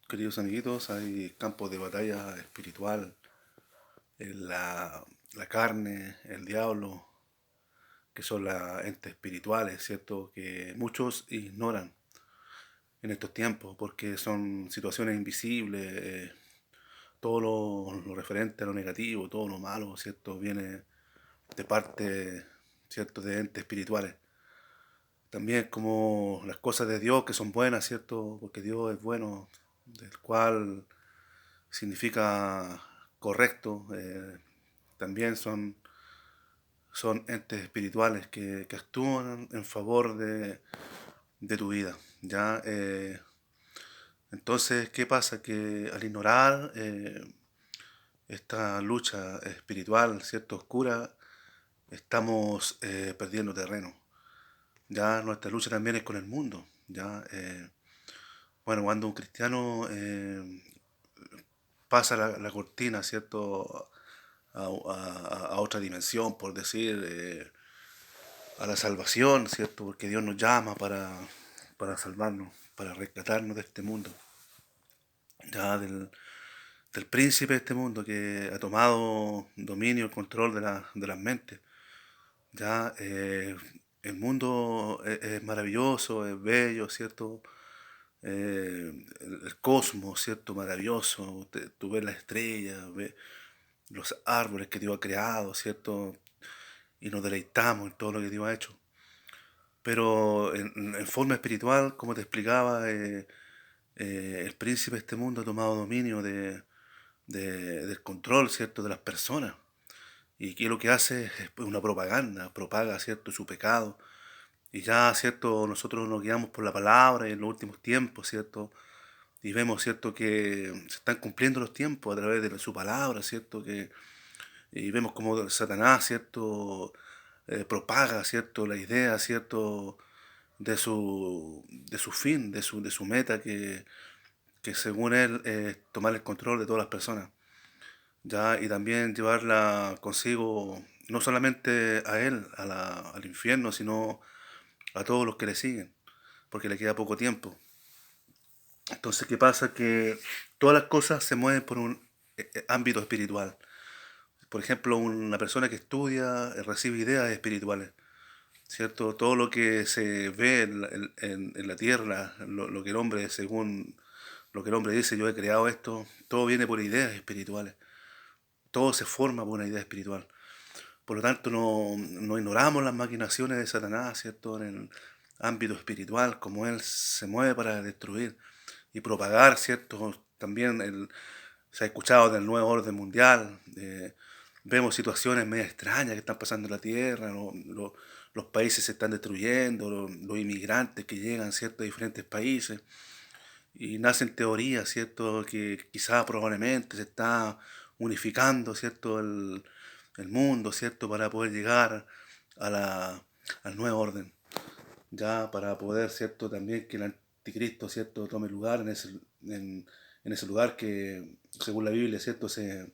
Queridos amiguitos, hay campos de batalla espiritual, la carne, el diablo, que son las entes espirituales, ¿cierto? Que muchos ignoran en estos tiempos porque son situaciones invisibles, todo lo referente a lo negativo, todo lo malo, ¿cierto? Viene de parte, ¿cierto? De entes espirituales. También como las cosas de Dios que son buenas, ¿cierto? Porque Dios es bueno, del cual significa correcto, también son entes espirituales que actúan en favor de tu vida. ¿Ya? Entonces, ¿qué pasa? Que al ignorar esta lucha espiritual, ¿cierto? Oscura, estamos perdiendo terreno. Ya nuestra lucha también es con el mundo. ¿Ya? Bueno, cuando un cristiano pasa la cortina, ¿cierto? A otra dimensión, por decir, a la salvación, ¿cierto? Porque Dios nos llama para salvarnos, para rescatarnos de este mundo, ya del príncipe de este mundo que ha tomado dominio, control de las mentes. Ya el mundo es maravilloso, es bello, ¿cierto? El cosmos, ¿cierto? Maravilloso. Tú ves las estrellas, ves los árboles que Dios ha creado, ¿cierto? Y nos deleitamos en todo lo que Dios ha hecho. Pero en forma espiritual, como te explicaba, el príncipe de este mundo ha tomado dominio del control, ¿cierto?, de las personas. Y que lo que hace es una propaganda, propaga, ¿cierto?, su pecado. Y ya, ¿cierto?, nosotros nos guiamos por la palabra y en los últimos tiempos, ¿cierto? Y vemos, ¿cierto?, que se están cumpliendo los tiempos a través de su palabra, ¿cierto? Y vemos como Satanás, ¿cierto?, propaga, ¿cierto?, la idea, ¿cierto?, de su fin, de su meta, que según él es tomar el control de todas las personas, ¿ya? Y también llevarla consigo, no solamente a él, al infierno, sino a todos los que le siguen, porque le queda poco tiempo. Entonces, ¿qué pasa? Que todas las cosas se mueven por un ámbito espiritual. Por ejemplo, una persona que estudia recibe ideas espirituales, ¿cierto? Todo lo que se ve en la tierra, lo que el hombre, según lo que el hombre dice, yo he creado esto, todo viene por ideas espirituales, todo se forma por una idea espiritual. Por lo tanto, no ignoramos las maquinaciones de Satanás, ¿cierto? En el ámbito espiritual, como él se mueve para destruir y propagar, ¿cierto? También se ha escuchado del nuevo orden mundial, vemos situaciones medio extrañas que están pasando en la tierra, los países se están destruyendo, los inmigrantes que llegan, ¿cierto?, a diferentes países, y nacen teorías, ¿cierto?, que quizás probablemente se está unificando, ¿cierto?, el mundo, ¿cierto?, para poder llegar a al nuevo orden, ya para poder, ¿cierto?, también que el anticristo, ¿cierto?, tome lugar en ese lugar que, según la Biblia, ¿cierto?, se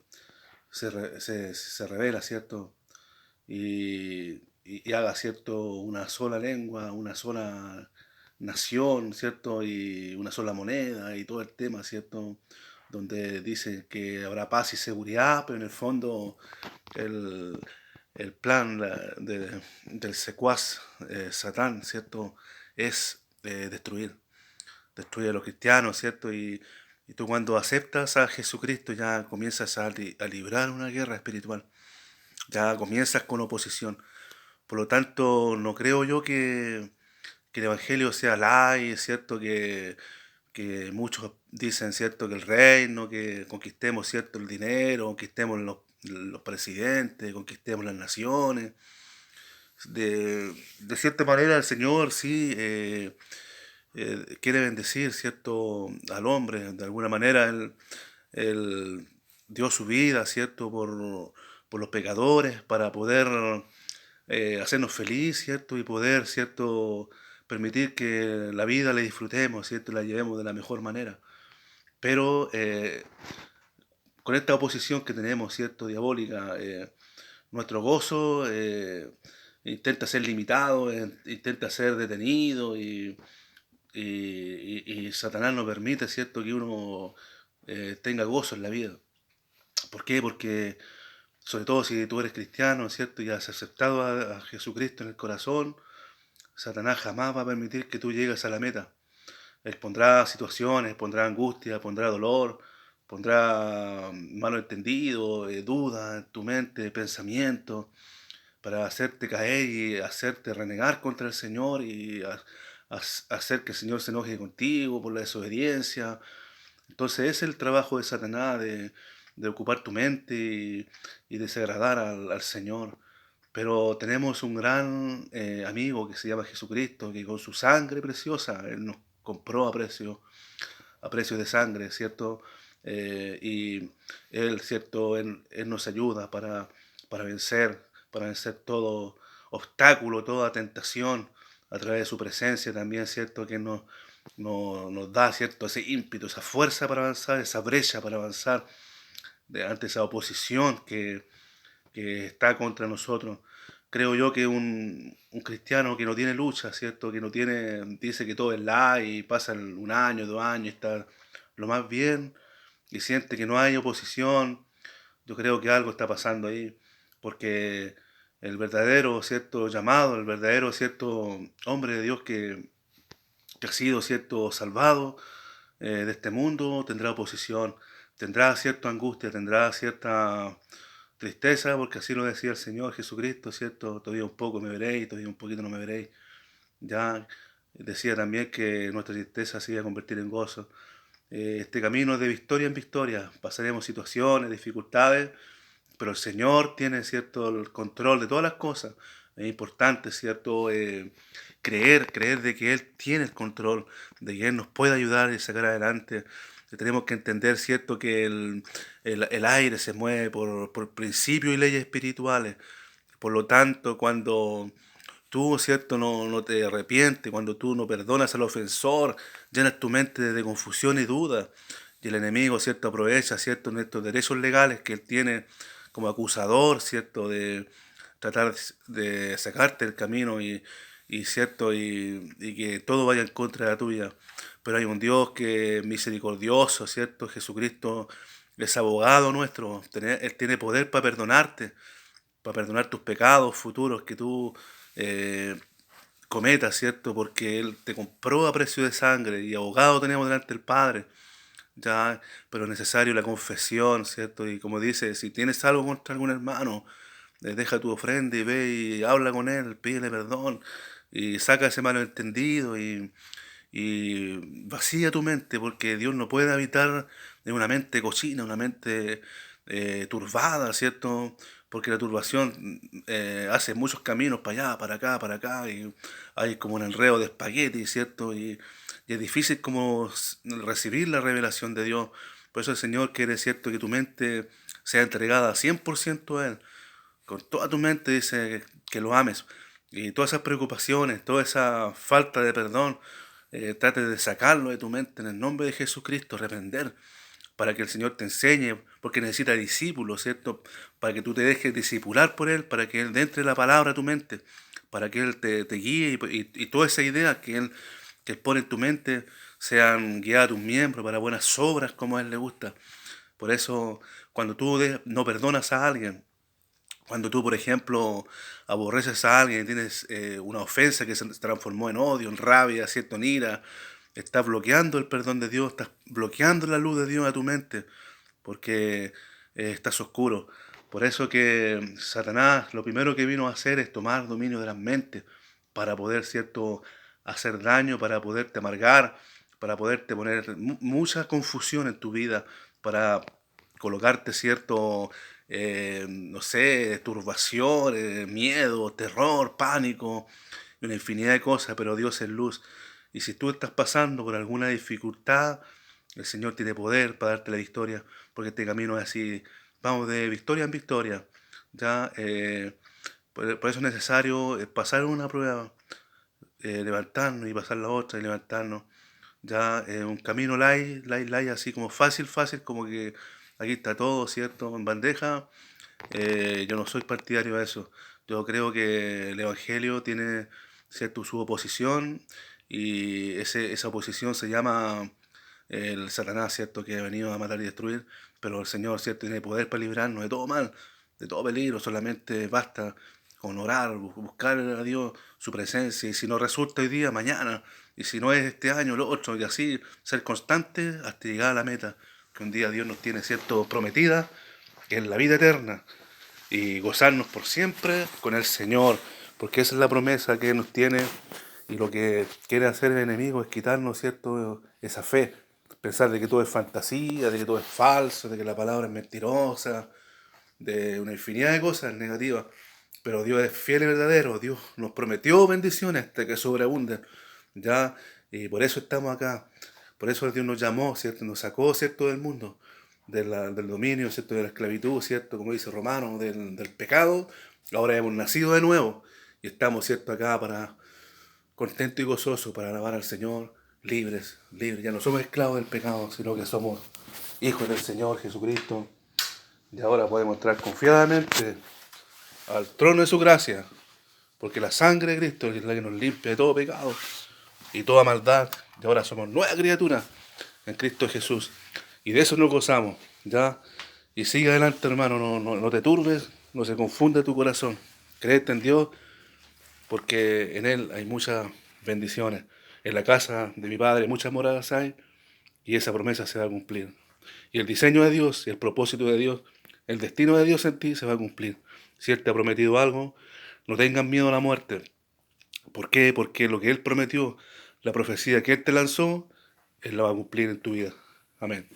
revela, ¿cierto?, y haga, ¿cierto?, una sola lengua, una sola nación, ¿cierto?, y una sola moneda y todo el tema, ¿cierto?, donde dice que habrá paz y seguridad, pero en el fondo el, el plan del secuaz Satán, ¿cierto?, es destruir a los cristianos, ¿cierto? Y tú cuando aceptas a Jesucristo ya comienzas a librar una guerra espiritual, ya comienzas con oposición. Por lo tanto, no creo yo que el Evangelio sea light, ¿cierto? Que muchos dicen, ¿cierto?, que el reino, que conquistemos, ¿cierto?, el dinero, conquistemos los presidentes, conquistemos las naciones. De cierta manera el Señor sí quiere bendecir, ¿cierto?, al hombre. De alguna manera él dio su vida, ¿cierto?, por los pecadores para poder hacernos feliz, ¿cierto? Y poder, ¿cierto?, permitir que la vida la disfrutemos, ¿cierto? La llevemos de la mejor manera. Pero con esta oposición que tenemos, ¿cierto?, diabólica, nuestro gozo intenta ser limitado, intenta ser detenido, y Satanás no permite, ¿cierto?, que uno tenga gozo en la vida. ¿Por qué? Porque sobre todo si tú eres cristiano, ¿cierto?, y has aceptado a Jesucristo en el corazón, Satanás jamás va a permitir que tú llegues a la meta. Él pondrá situaciones, pondrá angustia, pondrá dolor, pondrá malentendido, dudas en tu mente, pensamientos, para hacerte caer y hacerte renegar contra el Señor y hacer que el Señor se enoje contigo por la desobediencia. Entonces ese es el trabajo de Satanás, de ocupar tu mente y desagradar al Señor. Pero tenemos un gran amigo que se llama Jesucristo, que con su sangre preciosa, Él nos compró a precio de sangre, ¿cierto? Y Él, ¿cierto? Él nos ayuda para para vencer todo obstáculo, toda tentación, a través de su presencia también, ¿cierto? Que nos da, ¿cierto? Ese ímpetu, esa fuerza para avanzar, esa brecha para avanzar ante esa oposición que está contra nosotros. Creo yo que un cristiano que no tiene lucha, ¿cierto? Que no tiene, dice que todo es light y pasan un año, 2 años, y está lo más bien y siente que no hay oposición, yo creo que algo está pasando ahí, porque el verdadero, ¿cierto?, llamado, el verdadero, ¿cierto?, hombre de Dios que ha sido, ¿cierto?, salvado de este mundo, tendrá oposición, tendrá cierta angustia, tendrá cierta tristeza, porque así lo decía el Señor Jesucristo, ¿cierto? Todavía un poco me veréis, todavía un poquito no me veréis. Ya decía también que nuestra tristeza se iba a convertir en gozo. Este camino es de victoria en victoria. Pasaremos situaciones, dificultades, pero el Señor tiene, ¿cierto?, el control de todas las cosas. Es importante, ¿cierto?, creer de que Él tiene el control, de que Él nos puede ayudar y sacar adelante. Que tenemos que entender, ¿cierto?, que el aire se mueve por principios y leyes espirituales. Por lo tanto, cuando tú, ¿cierto?, no te arrepientes, cuando tú no perdonas al ofensor, llenas tu mente de confusión y duda, y el enemigo, ¿cierto?, aprovecha, ¿cierto?, nuestros derechos legales que él tiene como acusador, ¿cierto?, de tratar de sacarte del camino ¿cierto?, y que todo vaya en contra de la tuya. Pero hay un Dios que es misericordioso, ¿cierto? Jesucristo es abogado nuestro, Él tiene poder para perdonar tus pecados futuros que tú eh, cometas, ¿cierto? Porque Él te compró a precio de sangre y abogado tenemos delante del Padre, ya, pero es necesario la confesión, ¿cierto? Y como dice, si tienes algo contra algún hermano, deja tu ofrenda y ve y habla con él, pídele perdón y saca ese malentendido y vacía tu mente, porque Dios no puede habitar en una mente cochina, una mente turbada, ¿cierto? Porque la turbación hace muchos caminos para allá, para acá, y hay como un enredo de espagueti, ¿cierto? Y es difícil como recibir la revelación de Dios. Por eso el Señor quiere, ¿cierto?, que tu mente sea entregada 100% a Él. Con toda tu mente dice que lo ames. Y todas esas preocupaciones, toda esa falta de perdón, trate de sacarlo de tu mente en el nombre de Jesucristo, reprender, para que el Señor te enseñe, porque necesita discípulos, ¿cierto? Para que tú te dejes discipular por Él, para que Él entre la palabra a tu mente, para que Él te guíe y todas esas ideas que Él pone en tu mente sean guiadas a tus miembros para buenas obras como a Él le gusta. Por eso, cuando tú no perdonas a alguien, cuando tú, por ejemplo, aborreces a alguien y tienes una ofensa que se transformó en odio, en rabia, ¿cierto?, en ira, estás bloqueando el perdón de Dios, estás bloqueando la luz de Dios a tu mente, porque estás oscuro. Por eso que Satanás lo primero que vino a hacer es tomar dominio de las mentes para poder, ¿cierto?, hacer daño, para poderte amargar, para poderte poner mucha confusión en tu vida, para colocarte, ¿cierto?, no sé, turbación, miedo, terror, pánico, y una infinidad de cosas, pero Dios es luz. Y si tú estás pasando por alguna dificultad, el Señor tiene poder para darte la victoria, porque este camino es así, vamos de victoria en victoria. ¿Ya? Por eso es necesario pasar una prueba, levantarnos y pasar la otra y levantarnos. Ya un camino light, light, light, así como fácil, fácil, como que aquí está todo, ¿cierto?, en bandeja. Yo no soy partidario de eso. Yo creo que el Evangelio tiene, ¿cierto?, su oposición y esa oposición se llama el Satanás, ¿cierto? Que ha venido a matar y destruir, pero el Señor, ¿cierto? Tiene poder para librarnos de todo mal, de todo peligro, solamente basta con orar, buscar a Dios su presencia, y si no resulta hoy día, mañana, y si no es este año, el otro, y así ser constante hasta llegar a la meta, que un día Dios nos tiene, ¿cierto?, prometida, que es la vida eterna, y gozarnos por siempre con el Señor, porque esa es la promesa que Él nos tiene, y lo que quiere hacer el enemigo es quitarnos, ¿cierto?, esa fe, pensar de que todo es fantasía, de que todo es falso, de que la palabra es mentirosa, de una infinidad de cosas negativas. Pero Dios es fiel y verdadero, Dios nos prometió bendiciones hasta que sobreabunden, ¿ya? Y por eso estamos acá, por eso Dios nos llamó, ¿cierto? Nos sacó, ¿cierto?, del mundo, del dominio, ¿cierto?, de la esclavitud, ¿cierto?, como dice Romano, del pecado. Ahora hemos nacido de nuevo y estamos, ¿cierto?, acá para contentos y gozosos, para alabar al Señor, libres, libres. Ya no somos esclavos del pecado, sino que somos hijos del Señor Jesucristo. Y ahora podemos entrar confiadamente al trono de su gracia, porque la sangre de Cristo es la que nos limpia de todo pecado y toda maldad. Y ahora somos nuevas criaturas en Cristo Jesús. Y de eso nos gozamos, ¿ya? Y sigue adelante, hermano, no te turbes, no se confunda tu corazón. Créete en Dios, porque en Él hay muchas bendiciones. En la casa de mi Padre muchas moradas hay, y esa promesa se va a cumplir. Y el diseño de Dios y el propósito de Dios, el destino de Dios en ti se va a cumplir. Si Él te ha prometido algo, no tengas miedo a la muerte. ¿Por qué? Porque lo que Él prometió, la profecía que Él te lanzó, Él la va a cumplir en tu vida. Amén.